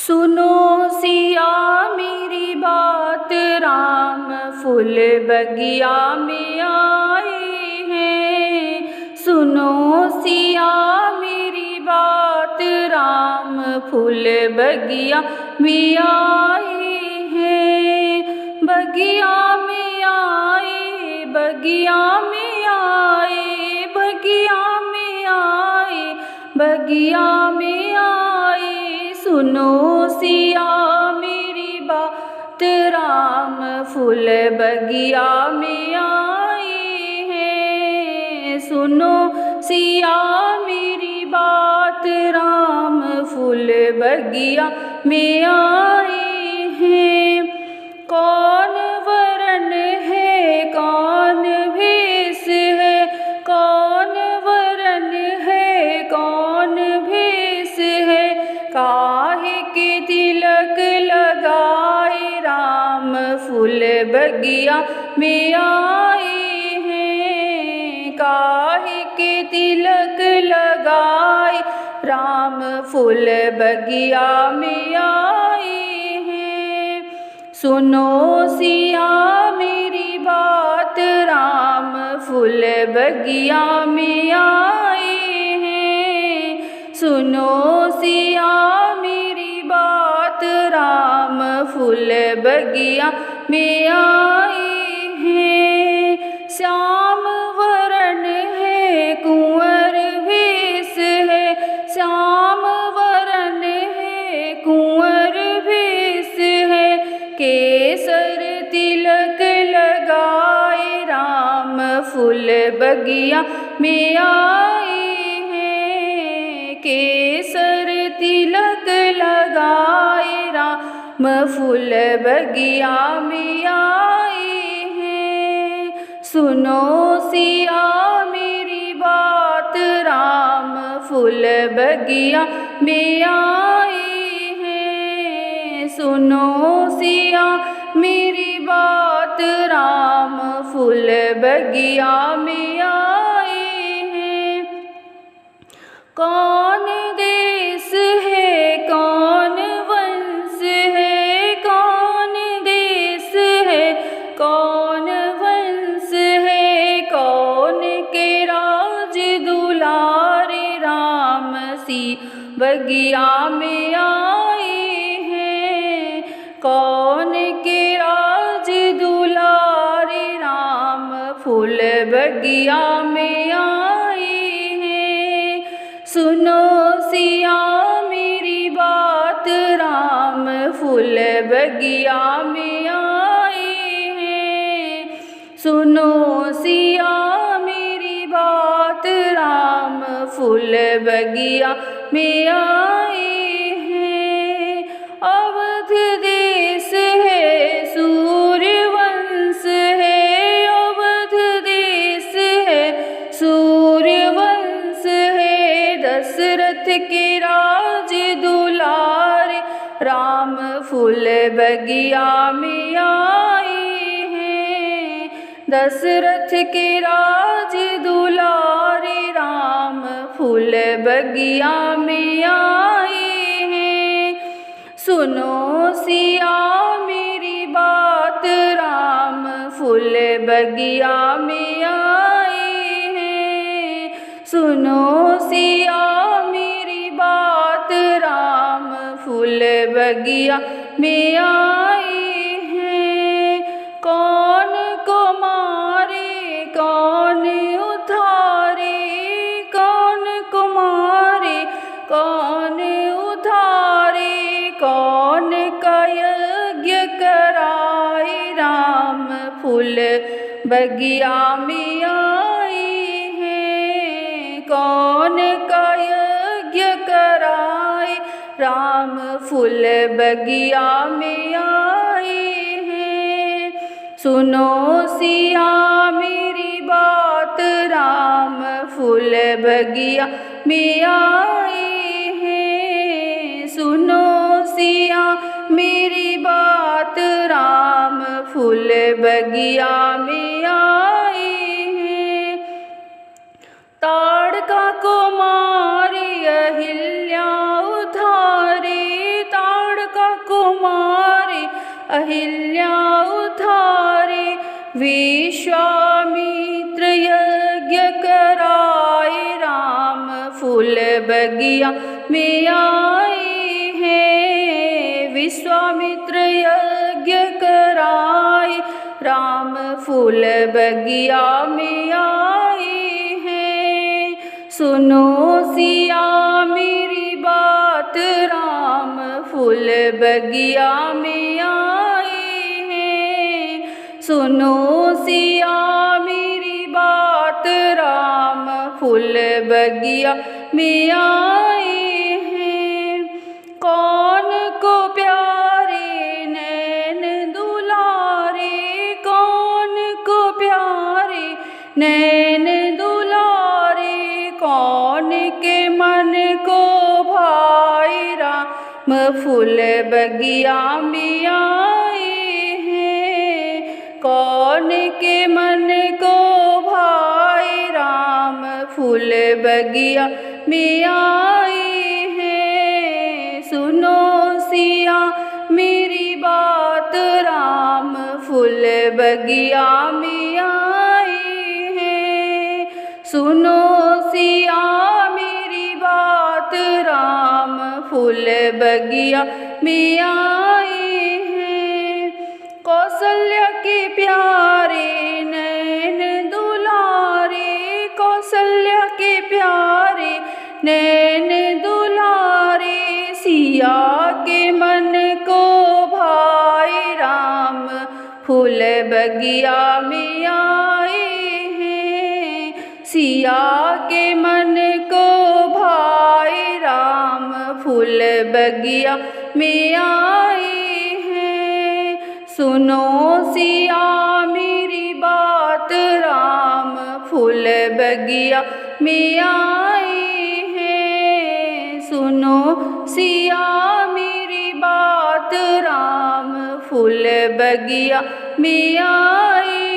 सुनो सिया मेरी बात, राम फूल बगिया में आए हैं। सुनो सिया मेरी बात, राम फूल बगिया में आए हैं। बगिया में आए, बगिया में आए, बगिया में आए, बगिया में आए। सुनो सिया मेरी बात, राम फूल बगिया में आए हैं। सुनो सिया मेरी बात, राम फूल बगिया में आए हैं। कौन वरण है, कौन भेष है, कौन वरण है, कौन भेष है। काहे के तिलक लगाए, राम फूल बगिया में आए हैं। काहे के तिलक लगाए, राम फूल बगिया में आए हैं। सुनो सिया मेरी बात, राम फूल बगिया में आए हैं। सुनो सिया मेरी बात, राम फूल बगिया में आए हैं। श्याम वरण है, कुंवर भेष है, श्याम वरण है, कुंवर भेष है। केसर तिलक लगाए, राम फूल बगिया में आए हैं। केसर तिलक लगाए, राम फूल बगिया में आए हैं। सुनो सिया मेरी बात, राम फूल बगिया में आए हैं। सुनो सिया मेरी बात, राम फूल बगिया में आए हैं। कौन देश है, कौन वंश है, कौन देश है, कौन वंश है। कौन के राज दुलारे, राम सी बगिया में आए हैं। कौन के राज दुलारे, राम फूल बगिया में आए हैं। सुनो सिया मेरी बात, राम फूल बगिया में आए हैं। सुनो सिया मेरी बात, राम फूल बगिया में आए हैं। अवध देश है, सूर्यवंश है, अवध देश है, सूर्यवंश है। दशरथ के राज दुलारे, राम फूल बगिया में आए हैं। दशरथ के राज दुलारे, राम फूल बगिया में आए हैं। सुनो सिया मेरी बात, राम फूल बगिया में आए हैं। सुनो सिया मेरी बात, राम फूल बगिया में आए हैं। कौन को मारे, कौन उधारे, कौन को मारे, कौन उधारे। कौन का यज्ञ कराए, राम फूल बगिया में आए हैं। कौन का यज्ञ कराए, राम फूल बगिया में आए हैं। सुनो सिया मेरी बात, राम फूल बगिया में आए हैं। सुनो सिया मेरी बात, राम फूल बगिया में आए हैं। ताड़का को मारे, अहिल्या उधारे, ताड़ अहिल्या उधारे, विश्वामित्र यज्ञ कराए, राम फूल बगिया में आए हैं। विश्वामित्र यज्ञ कराए, राम फूल बगिया में आए हैं। सुनो सिया मेरी बात, राम फूल बगिया में आए हैं। सुनो सिया मेरी बात, राम फूल बगिया में आए हैं। कौन को प्यारे नैन दुलारे, कौन को प्यारे नैन दुलारे, कौन के मन को भाई, राम फूल बगिया में आए हैं। कौन के मन को भाई, राम फूल बगिया में आए हैं। सुनो सिया मेरी बात, राम फूल बगिया में आए हैं। सुनो सिया मेरी बात, राम फूल बगिया में आए हैं। कौशल्या के प्यारे नैन दुलारे, कौशल्या के प्यारे नैन दुलारे, सिया के मन को भाई, राम फूल बगिया में आए हैं। सिया के मन को भाई, राम फूल बगिया में आए हैं। सुनो सिया मेरी बात, राम फूल बगिया में आए हैं। सुनो सिया मेरी बात, राम फूल बगिया में आए